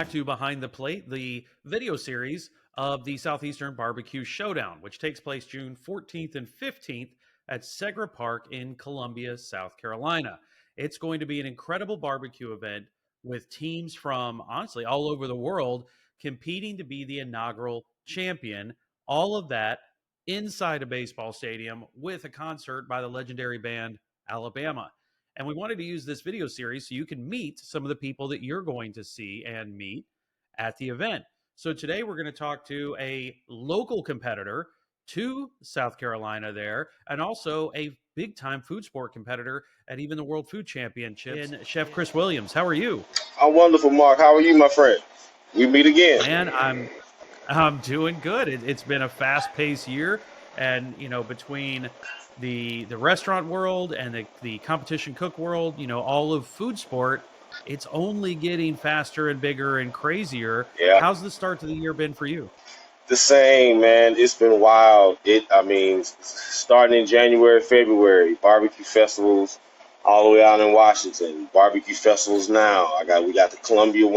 back to Behind the Plate, the video series of the Southeastern BBQ Showdown, which takes place June 14th and 15th at Segra Park in Columbia, South Carolina. It's going to be an incredible barbecue event with teams from, honestly, all over the world competing to be the inaugural champion. All of that inside a baseball stadium with a concert by the legendary band Alabama. And we wanted to use this video series so you can meet some of the people that you're going to see and meet at the event. So today we're going to talk to a local competitor to South Carolina there, and also a big-time food sport competitor at even the World Food Championships, and Chef Chris Williams. How are you? I'm wonderful, Mark. How are you, my friend? We meet again. Man, I'm doing good. It's been a fast-paced year, and between the restaurant world and the competition cook world, all of food sport, it's only getting faster and bigger and crazier. Yeah. How's the start to the year been for you? The same, man. It's been wild. Starting in January, February, barbecue festivals all the way out in Washington. Barbecue festivals now. We got the Columbia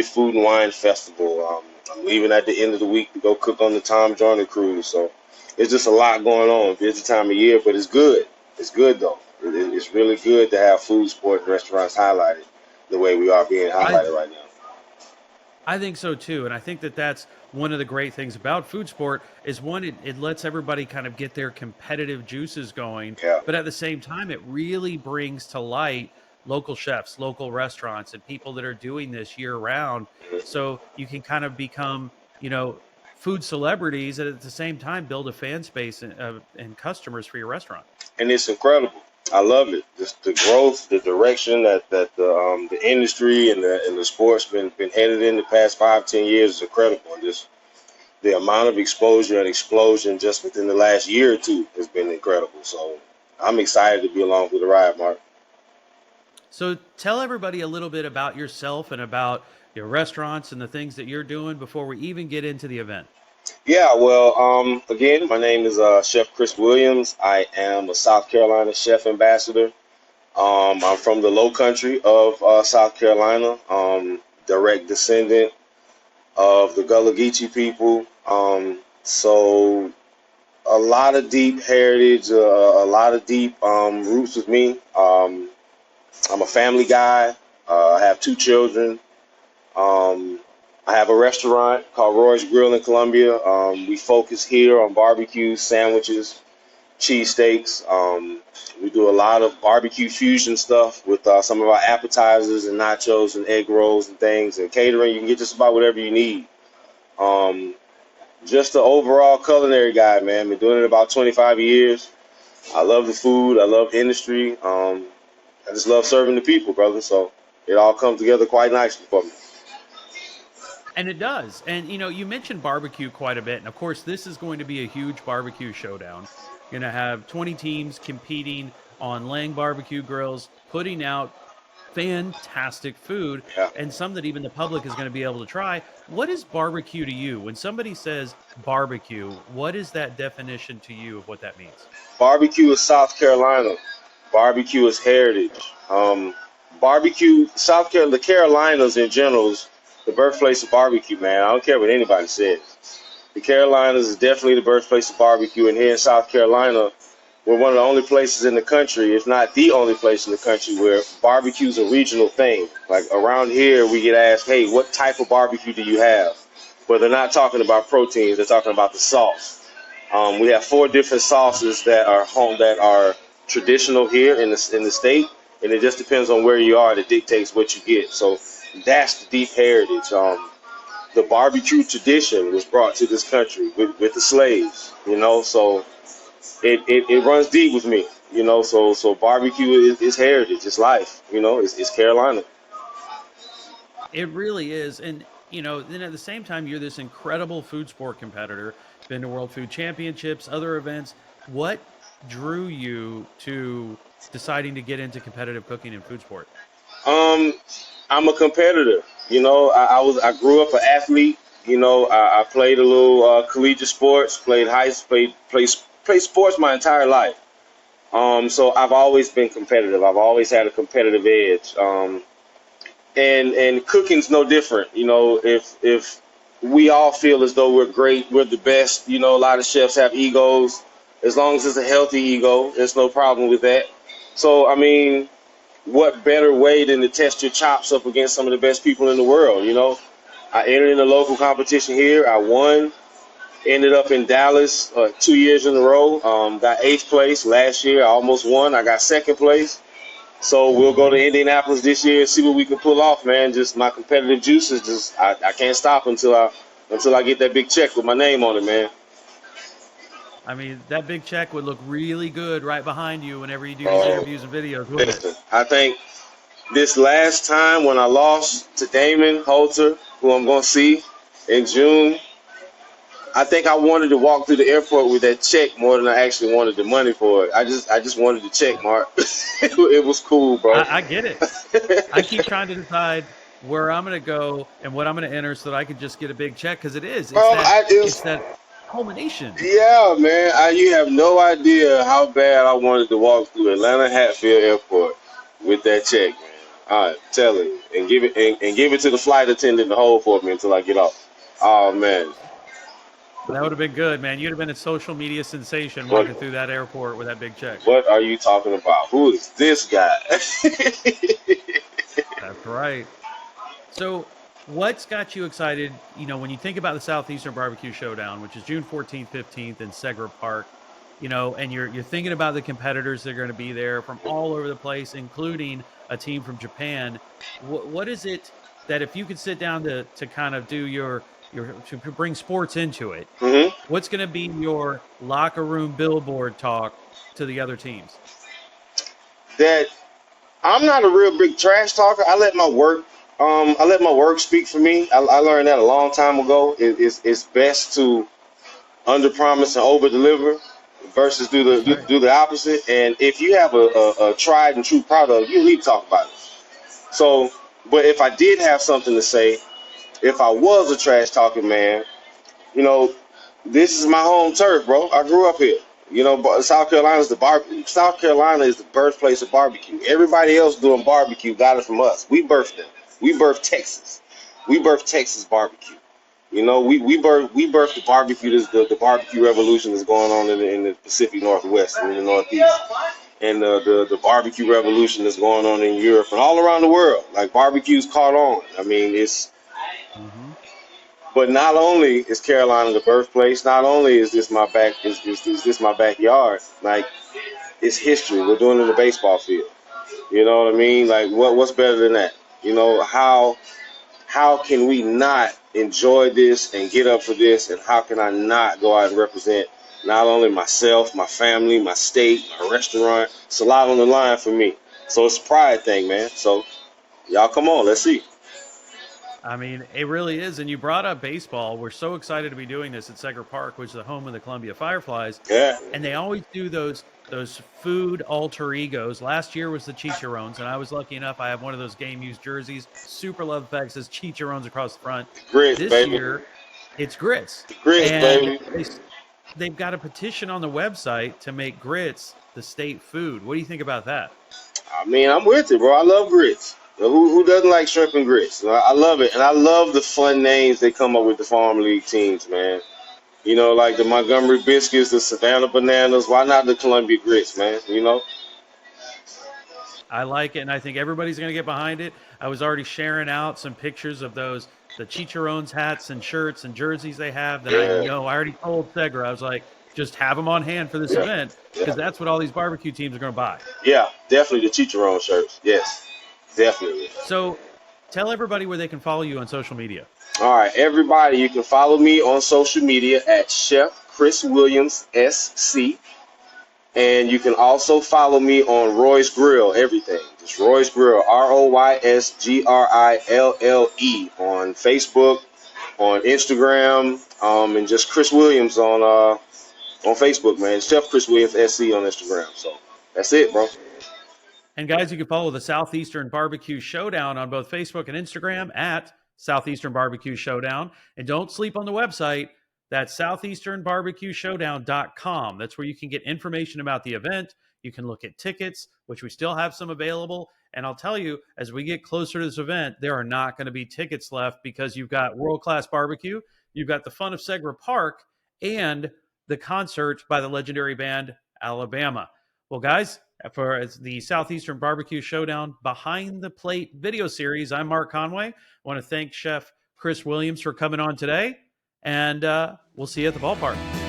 Food and Wine Festival. I'm leaving at the end of the week to go cook on the Tom Joyner cruise. So it's just a lot going on. Busy time of year, but it's good. It's good though. It's really good to have food, sport, and restaurants highlighted the way we are being highlighted right now. I think so too, and I think that that's one of the great things about food sport is one, it lets everybody kind of get their competitive juices going, Yeah. but at the same time, it really brings to light local chefs, local restaurants, and people that are doing this year round. So you can kind of become, food celebrities, and at the same time build a fan space and customers for your restaurant. And it's incredible. I love it. Just the growth, the direction that the industry and the sports been headed in the past 5-10 years is incredible. And just the amount of exposure and explosion just within the last year or two has been incredible. So I'm excited to be along for the ride, Mark. So tell everybody a little bit about yourself and about your restaurants and the things that you're doing before we even get into the event. Yeah, well, again, my name is Chef Chris Williams. I am a South Carolina chef ambassador. I'm from the low country of South Carolina, direct descendant of the Gullah Geechee people. So a lot of deep heritage, a lot of deep roots with me. I'm a family guy. I have 2 children. I have a restaurant called Roy's Grill in Columbia. We focus here on barbecue, sandwiches, cheesesteaks. We do a lot of barbecue fusion stuff with some of our appetizers and nachos and egg rolls and things. And catering, you can get just about whatever you need. Just the overall culinary guy, man. Been doing it about 25 years. I love the food. I love industry. I just love serving the people, brother. So it all comes together quite nicely for me. And it does. And, you mentioned barbecue quite a bit. And, of course, this is going to be a huge barbecue showdown. You're going to have 20 teams competing on laying barbecue grills, putting out fantastic food, Yeah. and some that even the public is going to be able to try. What is barbecue to you? When somebody says barbecue, what is that definition to you of what that means? Barbecue is South Carolina. Barbecue is heritage. Barbecue, the Carolinas in general is the birthplace of barbecue, man. I don't care what anybody says. The Carolinas is definitely the birthplace of barbecue, and here in South Carolina, we're one of the only places in the country, if not the only place in the country, where barbecue is a regional thing. Like around here, we get asked, hey, what type of barbecue do you have? But they're not talking about proteins, they're talking about the sauce. We have 4 different sauces that are traditional here in the state, and it just depends on where you are that dictates what you get. So that's the deep heritage. The barbecue tradition was brought to this country with the slaves, so it runs deep with me, so barbecue is heritage, it's life, it's Carolina. It really is. And, then at the same time, you're this incredible food sport competitor, been to World Food Championships, other events. What drew you to deciding to get into competitive cooking and food sport? I'm a competitor. I grew up an athlete. I played a little collegiate sports, played sports my entire life. So I've always been competitive. I've always had a competitive edge. and cooking's no different. You know, if we all feel as though we're great, we're the best. You know, a lot of chefs have egos. As long as it's a healthy ego, there's no problem with that. So I mean, what better way than to test your chops up against some of the best people in the world? You know, I entered in a local competition here. I won. Ended up in Dallas 2 years in a row. Got eighth place last year. I almost won. I got second place. So we'll go to Indianapolis this year and see what we can pull off, man. Just my competitive juices, just I can't stop until I get that big check with my name on it, man. I mean, that big check would look really good right behind you whenever you do these Oh, interviews and videos, wouldn't it? listen, I think this last time when I lost to Damon Holter, who I'm gonna see in June, I think I wanted to walk through the airport with that check more than I actually wanted the money for it. I just wanted the check, Mark. It was cool, bro. I get it. I keep trying to decide where I'm going to go and what I'm going to enter so that I could just get a big check because it is. Bro, It's that culmination. yeah, man. You have no idea how bad I wanted to walk through Atlanta Hatfield Airport with that check, man. All right, tell it and give it to the flight attendant to hold for me until I get off. Oh man, That would have been good, man. You'd have been a social media sensation what walking through that airport with that big check. what are you talking about? Who is this guy? That's right. So, what's got you excited? You know, when you think about the Southeastern BBQ Showdown, which is June 14th, 15th in Segra Park, you know, and you're thinking about the competitors that are going to be there from all over the place, including a team from Japan. What is it that if you could sit down to kind of do your to bring sports into it, hmm what's going to be your locker room billboard talk to the other teams? That I'm not a real big trash talker. I let my work speak for me. I learned that a long time ago. It's best to under promise and over deliver versus That's right. do the opposite. And if you have a tried and true product, you need to talk about it. So, but if I did have something to say, if I was a trash talking man, you know, this is my home turf, bro. I grew up here. You know, South Carolina is the birthplace of barbecue. Everybody else doing barbecue got it from us. We birthed them. We birthed Texas. We birthed Texas barbecue. You know, we birthed the barbecue. The barbecue revolution that's going on in the Pacific Northwest and in the Northeast, and the barbecue revolution that's going on in Europe and all around the world. Like barbecue's caught on. I mean, it's Hmm. but not only is Carolina the birthplace, not only is this is this my backyard, like it's history. We're doing it in the baseball field. You know what I mean? Like what's better than that? You know, how can we not enjoy this and get up for this, and how can I not go out and represent not only myself, my family, my state, my restaurant? It's a lot on the line for me. So it's a pride thing, man. So y'all come on, let's see. I mean, it really is. And you brought up baseball. We're so excited to be doing this at Segra Park, which is the home of the Columbia Fireflies. Yeah. And they always do those food alter egos. Last year was the Chicharrones, and I was lucky enough. I have one of those game used jerseys. Super love the fact it says Chicharrones across the front. Grits, This baby. year, it's grits, Grits, and baby. they've got a petition on the website to make grits the state food. What do you think about that? I mean, I'm with it, bro. I love grits. Who doesn't like shrimp and grits? I love it, and I love the fun names they come up with the farm league teams, man. You know, like the Montgomery Biscuits, the Savannah Bananas. Why not the Columbia Grits, man? You know? I like it, and I think everybody's going to get behind it. I was already sharing out some pictures of the Chicharrones hats and shirts and jerseys they have that I Yeah, know. I already told Segra, I was like, just have them on hand for this yeah, event yeah, because that's what all these barbecue teams are going to buy. yeah. Definitely the Chicharron shirts. Yes, definitely. So tell everybody where they can follow you on social media. All right, everybody, you can follow me on social media at Chef Chris Williams SC. And you can also follow me on Roy's Grill, everything. It's Roy's Grill, RoysGrill on Facebook, on Instagram, and just Chris Williams on Facebook, man. Chef Chris Williams SC on Instagram. So that's it, bro. And guys, you can follow the Southeastern BBQ Showdown on both Facebook and Instagram at Southeastern BBQ Showdown. And don't sleep on the website. That's southeasternbarbecueshowdown.com. That's where you can get information about the event, You can look at tickets, which we still have some available. And I'll tell you, as we get closer to this event, there are not going to be tickets left because you've got world-class barbecue, you've got the fun of Segra Park, and the concert by the legendary band Alabama. Well, guys, for the Southeastern BBQ Showdown Behind the Plate video series, I'm Mark Conway. I want to thank Chef Chris Williams for coming on today, and we'll see you at the ballpark.